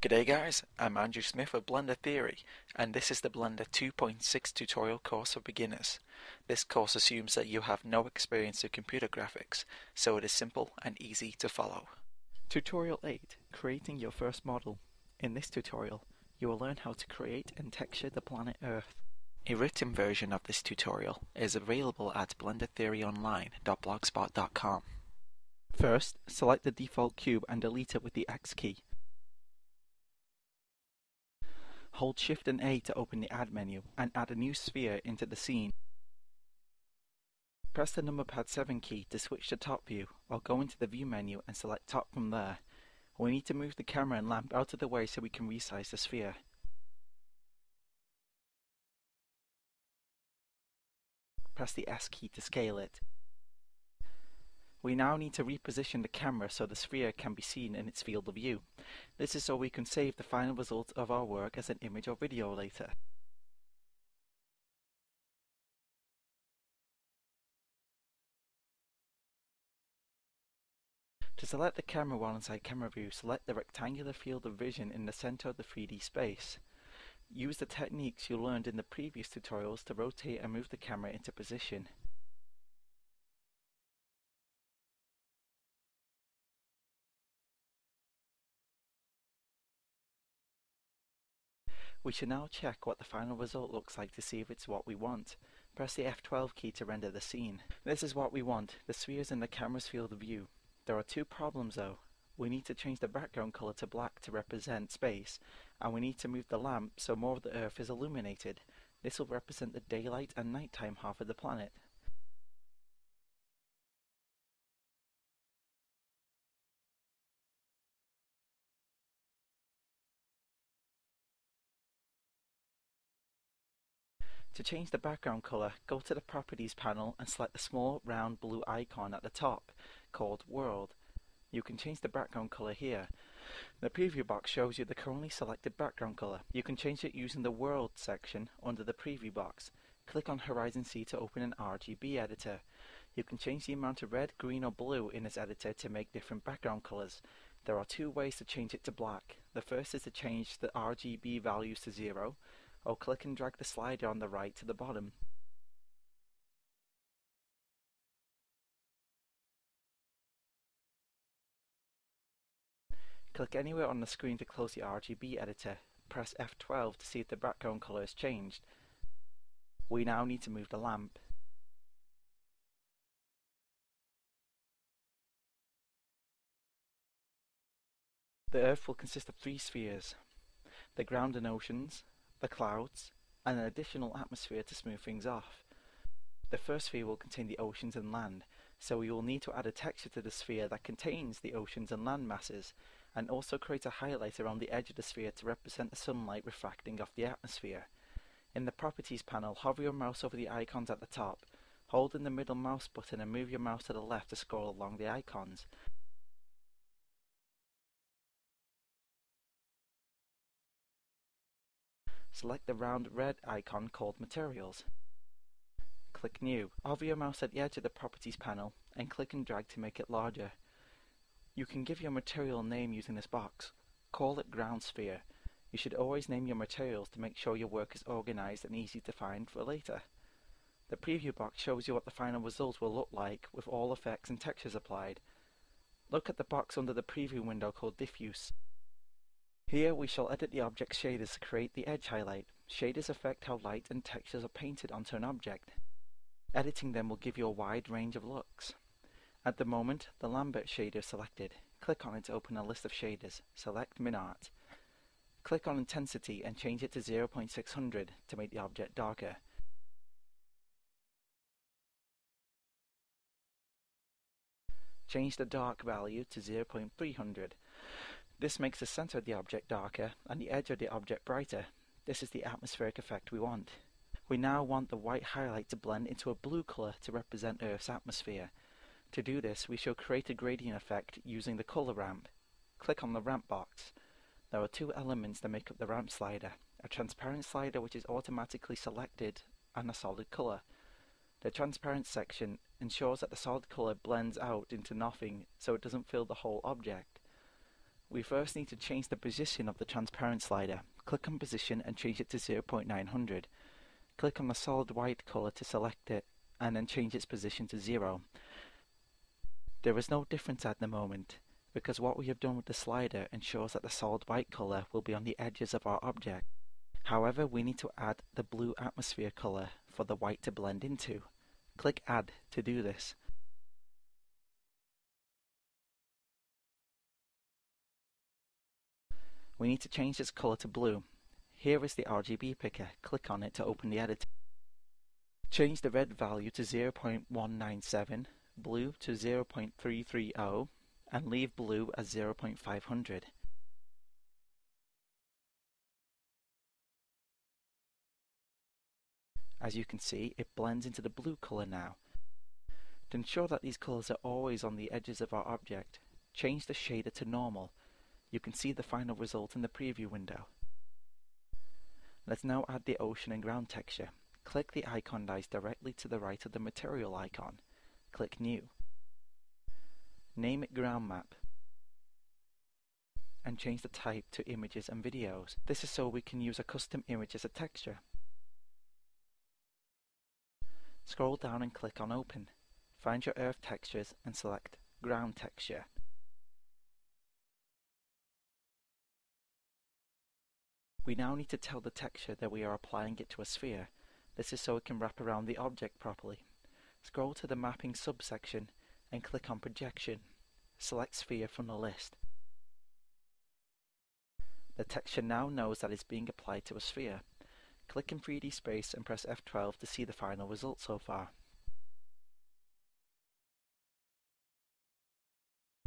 G'day guys, I'm Andrew Smith of BlenderTheory, and this is the Blender 2.6 tutorial course for beginners. This course assumes that you have no experience with computer graphics, so it is simple and easy to follow. Tutorial 8, Creating your first model. In this tutorial, you will learn how to create and texture the planet Earth. A written version of this tutorial is available at blendertheoryonline.blogspot.com. First, select the default cube and delete it with the X key. Hold Shift and A to open the Add menu and add a new sphere into the scene. Press the numberpad 7 key to switch to top view, or go into the view menu and select top from there. We need to move the camera and lamp out of the way so we can resize the sphere. Press the S key to scale it. We now need to reposition the camera so the sphere can be seen in its field of view. This is so we can save the final result of our work as an image or video later. To select the camera while inside camera view, select the rectangular field of vision in the center of the 3D space. Use the techniques you learned in the previous tutorials to rotate and move the camera into position. We should now check what the final result looks like to see if it's what we want. Press the F12 key to render the scene. This is what we want, the spheres in the camera's field of view. There are two problems though. We need to change the background color to black to represent space, and we need to move the lamp so more of the Earth is illuminated. This will represent the daylight and nighttime half of the planet. To change the background color, go to the Properties panel and select the small round blue icon at the top, called World. You can change the background color here. The preview box shows you the currently selected background color. You can change it using the World section under the preview box. Click on Horizon C to open an RGB editor. You can change the amount of red, green or blue in this editor to make different background colors. There are two ways to change it to black. The first is to change the RGB values to 0, or click and drag the slider on the right to the bottom. Click anywhere on the screen to close the RGB editor. Press F12 to see if the background color has changed. We now need to move the lamp. The Earth will consist of 3 spheres: the ground and oceans, the clouds, and an additional atmosphere to smooth things off. The first sphere will contain the oceans and land, so we will need to add a texture to the sphere that contains the oceans and land masses, and also create a highlight around the edge of the sphere to represent the sunlight refracting off the atmosphere. In the Properties panel, hover your mouse over the icons at the top, hold in the middle mouse button and move your mouse to the left to scroll along the icons. Select the round red icon called Materials. Click New. Hover your mouse at the edge of the Properties panel and click and drag to make it larger. You can give your material a name using this box. Call it Ground Sphere. You should always name your materials to make sure your work is organized and easy to find for later. The preview box shows you what the final result will look like with all effects and textures applied. Look at the box under the preview window called Diffuse. Here we shall edit the object shaders to create the edge highlight. Shaders affect how light and textures are painted onto an object. Editing them will give you a wide range of looks. At the moment, the Lambert shader is selected. Click on it to open a list of shaders. Select Minart. Click on Intensity and change it to 0.600 to make the object darker. Change the dark value to 0.300. This makes the center of the object darker and the edge of the object brighter. This is the atmospheric effect we want. We now want the white highlight to blend into a blue color to represent Earth's atmosphere. To do this, we shall create a gradient effect using the color ramp. Click on the ramp box. There are 2 elements that make up the ramp slider: a transparent slider which is automatically selected and a solid color. The transparent section ensures that the solid color blends out into nothing so it doesn't fill the whole object. We first need to change the position of the transparent slider. Click on position and change it to 0.900. Click on the solid white color to select it and then change its position to 0. There is no difference at the moment because what we have done with the slider ensures that the solid white color will be on the edges of our object. However, we need to add the blue atmosphere color for the white to blend into. Click Add to do this. We need to change its color to blue. Here is the RGB picker. Click on it to open the editor. Change the red value to 0.197, blue to 0.330, and leave blue as 0.500. As you can see, it blends into the blue color now. To ensure that these colors are always on the edges of our object, change the shader to normal. You can see the final result in the preview window. Let's now add the ocean and ground texture. Click the icon dice directly to the right of the material icon. Click New. Name it Ground Map. And change the type to Images and Videos. This is so we can use a custom image as a texture. Scroll down and click on Open. Find your Earth textures and select Ground Texture. We now need to tell the texture that we are applying it to a sphere. This is so it can wrap around the object properly. Scroll to the Mapping subsection and click on Projection. Select Sphere from the list. The texture now knows that it's being applied to a sphere. Click in 3D Space and press F12 to see the final result so far.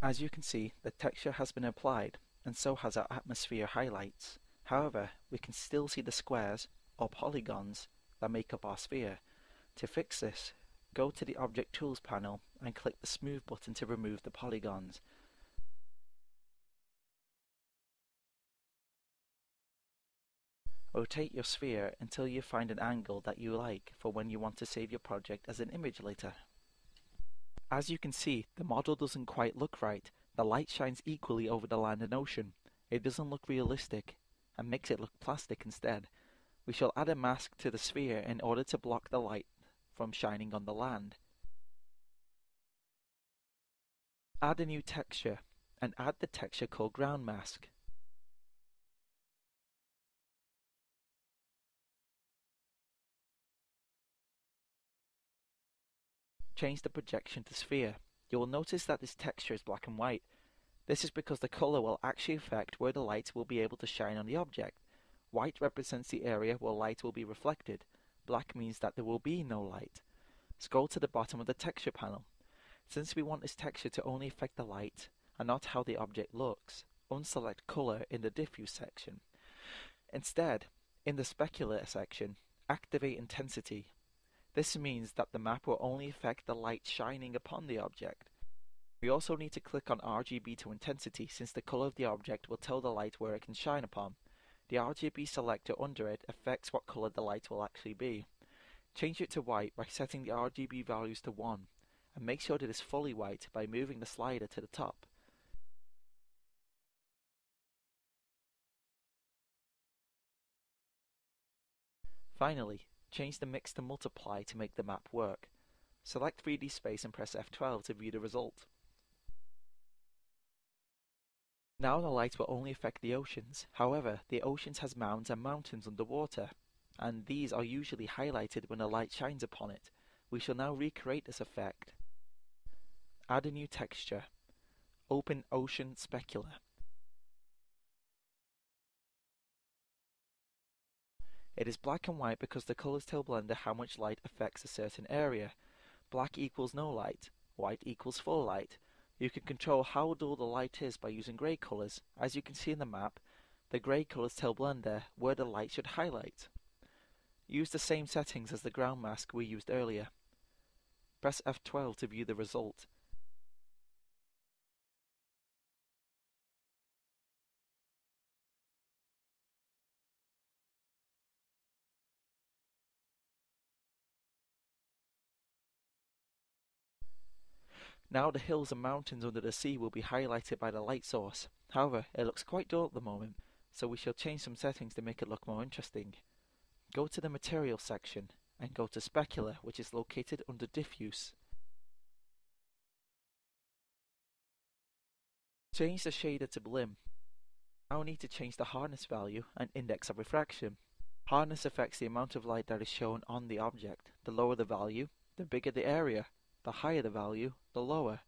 As you can see, the texture has been applied, and so has our atmosphere highlights. However, we can still see the squares, or polygons, that make up our sphere. To fix this, go to the Object Tools panel and click the Smooth button to remove the polygons. Rotate your sphere until you find an angle that you like for when you want to save your project as an image later. As you can see, the model doesn't quite look right. The light shines equally over the land and ocean. It doesn't look realistic and makes it look plastic instead. We shall add a mask to the sphere in order to block the light from shining on the land. Add a new texture and add the texture called Ground Mask. Change the projection to sphere. You will notice that this texture is black and white. This is because the color will actually affect where the light will be able to shine on the object. White represents the area where light will be reflected. Black means that there will be no light. Scroll to the bottom of the texture panel. Since we want this texture to only affect the light and not how the object looks, unselect color in the diffuse section. Instead, in the specular section, activate intensity. This means that the map will only affect the light shining upon the object. We also need to click on RGB to intensity since the color of the object will tell the light where it can shine upon. The RGB selector under it affects what color the light will actually be. Change it to white by setting the RGB values to 1 and make sure that it is fully white by moving the slider to the top. Finally, change the mix to multiply to make the map work. Select 3D Space and press F12 to view the result. Now the light will only affect the oceans. However, the oceans has mounds and mountains underwater, and these are usually highlighted when the light shines upon it. We shall now recreate this effect. Add a new texture. Open Ocean Specular. It is black and white because the colors tell Blender how much light affects a certain area. Black equals no light, white equals full light. You can control how dull the light is by using grey colors. As you can see in the map, the grey colors tell Blender where the light should highlight. Use the same settings as the ground mask we used earlier. Press F12 to view the result. Now the hills and mountains under the sea will be highlighted by the light source. However, it looks quite dull at the moment, so we shall change some settings to make it look more interesting. Go to the Material section and go to Specular, which is located under Diffuse. Change the shader to Blim. Now we need to change the hardness value and index of refraction. Hardness affects the amount of light that is shown on the object. The lower the value, the bigger the area. The higher the value, the lower.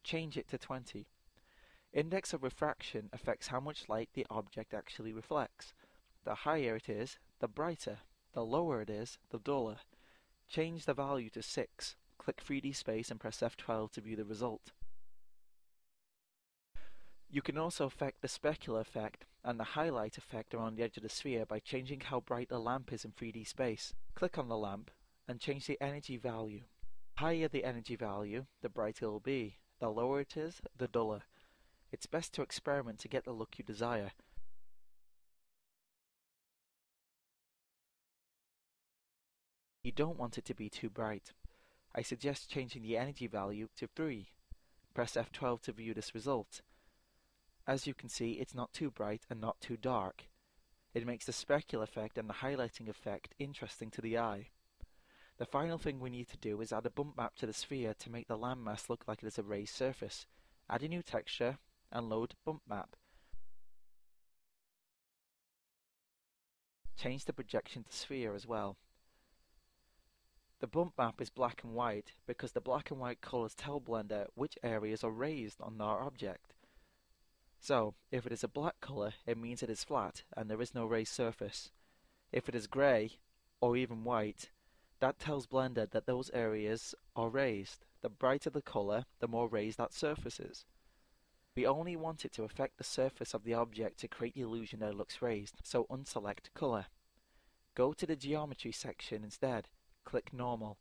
Change it to 20. Index of refraction affects how much light the object actually reflects. The higher it is, the brighter. The lower it is, the duller. Change the value to 6. Click 3D Space and press F12 to view the result. You can also affect the specular effect and the highlight effect around the edge of the sphere by changing how bright the lamp is in 3D space. Click on the lamp and change the energy value. The higher the energy value, the brighter it will be. The lower it is, the duller. It's best to experiment to get the look you desire. You don't want it to be too bright. I suggest changing the energy value to 3. Press F12 to view this result. As you can see, it's not too bright and not too dark. It makes the specular effect and the highlighting effect interesting to the eye. The final thing we need to do is add a bump map to the sphere to make the landmass look like it is a raised surface. Add a new texture and load bump map. Change the projection to sphere as well. The bump map is black and white because the black and white colors tell Blender which areas are raised on our object. So, if it is a black color, it means it is flat and there is no raised surface. If it is grey, or even white, that tells Blender that those areas are raised. The brighter the color, the more raised that surface is. We only want it to affect the surface of the object to create the illusion that it looks raised, so unselect color. Go to the Geometry section instead. Click Normal.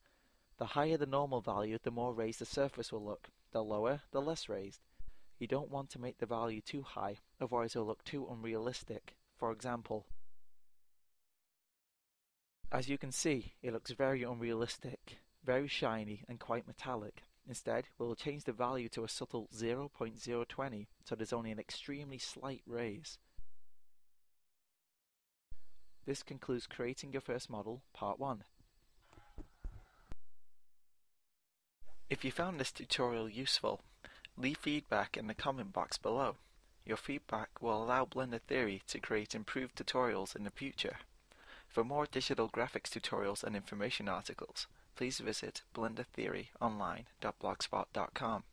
The higher the normal value, the more raised the surface will look. The lower, the less raised. You don't want to make the value too high, otherwise it will look too unrealistic. For example, as you can see, it looks very unrealistic, very shiny and quite metallic. Instead, we will change the value to a subtle 0.020, so there's only an extremely slight raise. This concludes creating your first model, part 1. If you found this tutorial useful, leave feedback in the comment box below. Your feedback will allow BlenderTheory to create improved tutorials in the future. For more digital graphics tutorials and information articles, please visit BlenderTheoryOnline.blogspot.com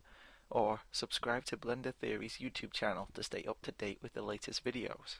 or subscribe to BlenderTheory's YouTube channel to stay up to date with the latest videos.